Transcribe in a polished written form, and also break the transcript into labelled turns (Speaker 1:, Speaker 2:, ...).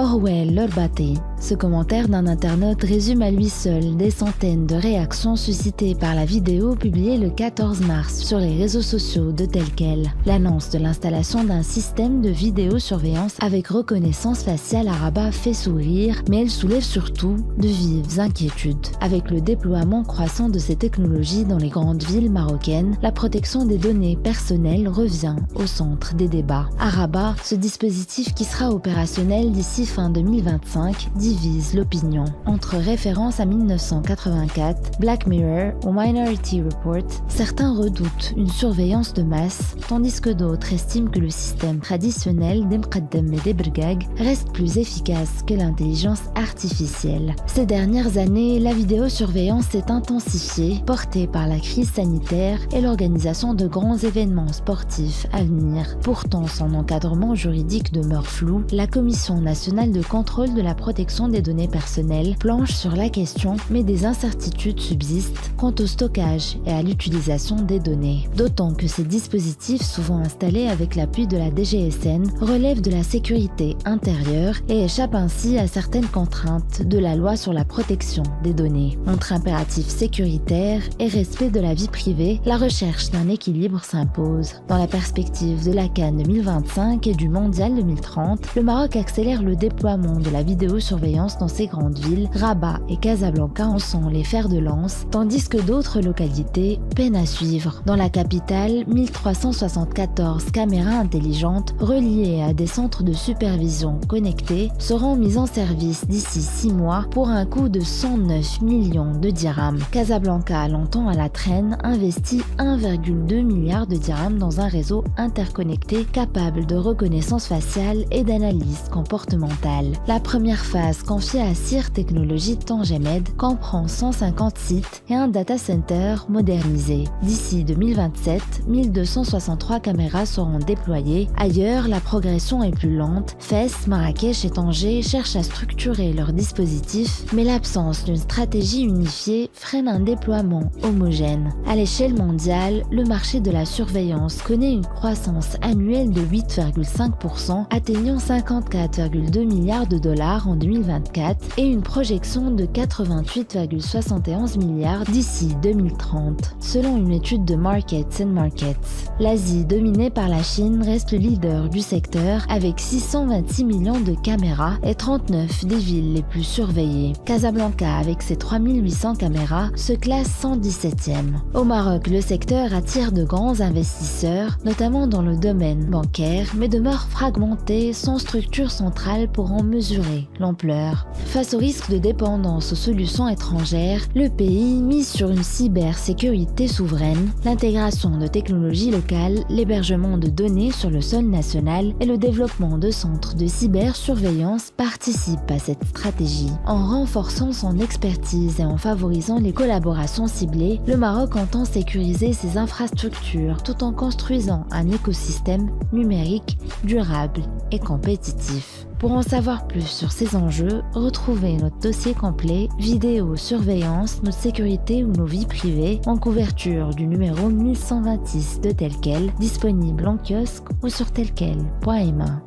Speaker 1: Orwell Lorbati. Ce commentaire d'un internaute résume à lui seul des centaines de réactions suscitées par la vidéo publiée le 14 mars sur les réseaux sociaux de Telquel. L'annonce de l'installation d'un système de vidéosurveillance avec reconnaissance faciale à Rabat fait sourire, mais elle soulève surtout de vives inquiétudes. Avec le déploiement croissant de ces technologies dans les grandes villes marocaines, la protection des données personnelles revient au centre des débats. À Rabat, ce dispositif qui sera opérationnel d'ici fin 2025 divise l'opinion. Entre références à 1984, Black Mirror ou Minority Report, certains redoutent une surveillance de masse, tandis que d'autres estiment que le système traditionnel d'Mqaddam et d'Ebrgag reste plus efficace que l'intelligence artificielle. Ces dernières années, la vidéosurveillance s'est intensifiée, portée par la crise sanitaire et l'organisation de grands événements sportifs à venir. Pourtant, son encadrement juridique demeure flou. La Commission nationale de contrôle de la protection des données personnelles planche sur la question, mais des incertitudes subsistent quant au stockage et à l'utilisation des données. D'autant que ces dispositifs, souvent installés avec l'appui de la DGSN, relèvent de la sécurité intérieure et échappent ainsi à certaines contraintes de la loi sur la protection des données. Entre impératifs sécuritaires et respect de la vie privée, la recherche d'un équilibre s'impose. Dans la perspective de la CAN 2025 et du Mondial 2030, le Maroc accélère le déploiement de la vidéosurveillance dans ses grandes villes. Rabat et Casablanca en sont les fers de lance, tandis que d'autres localités peinent à suivre. Dans la capitale, 1374 caméras intelligentes reliées à des centres de supervision connectés seront mises en service d'ici 6 mois pour un coût de 109 millions de dirhams. Casablanca, longtemps à la traîne, investit 1,2 milliard de dirhams dans un réseau interconnecté capable de reconnaissance faciale et d'analyse comportementale. La première phase, confiée à Sir Technologies Tangemed, comprend 150 sites et un data center modernisé. D'ici 2027, 1263 caméras seront déployées. Ailleurs, la progression est plus lente. Fès, Marrakech et Tanger cherchent à structurer leur dispositif, mais l'absence d'une stratégie unifiée freine un déploiement homogène. À l'échelle mondiale, le marché de la surveillance connaît une croissance annuelle de 8,5%, atteignant 54,2 milliards de dollars en 2024 et une projection de 88,71 milliards d'ici 2030, selon une étude de Markets and Markets. L'Asie, dominée par la Chine, reste le leader du secteur avec 626 millions de caméras et 39 des villes les plus surveillées. Casablanca, avec ses 3800 caméras, se classe 117e. Au Maroc, le secteur attire de grands investisseurs, notamment dans le domaine bancaire, mais demeure fragmenté sans structure centrale pour en mesurer l'ampleur. Face au risque de dépendance aux solutions étrangères, le pays mise sur une cybersécurité souveraine, l'intégration de technologies locales, l'hébergement de données sur le sol national et le développement de centres de cybersurveillance participent à cette stratégie. En renforçant son expertise et en favorisant les collaborations ciblées, le Maroc entend sécuriser ses infrastructures tout en construisant un écosystème numérique durable et compétitif. Pour en savoir plus sur ces enjeux, retrouvez notre dossier complet vidéosurveillance, notre sécurité ou nos vies privées en couverture du numéro 1126 de Telquel, disponible en kiosque ou sur telquel.ma.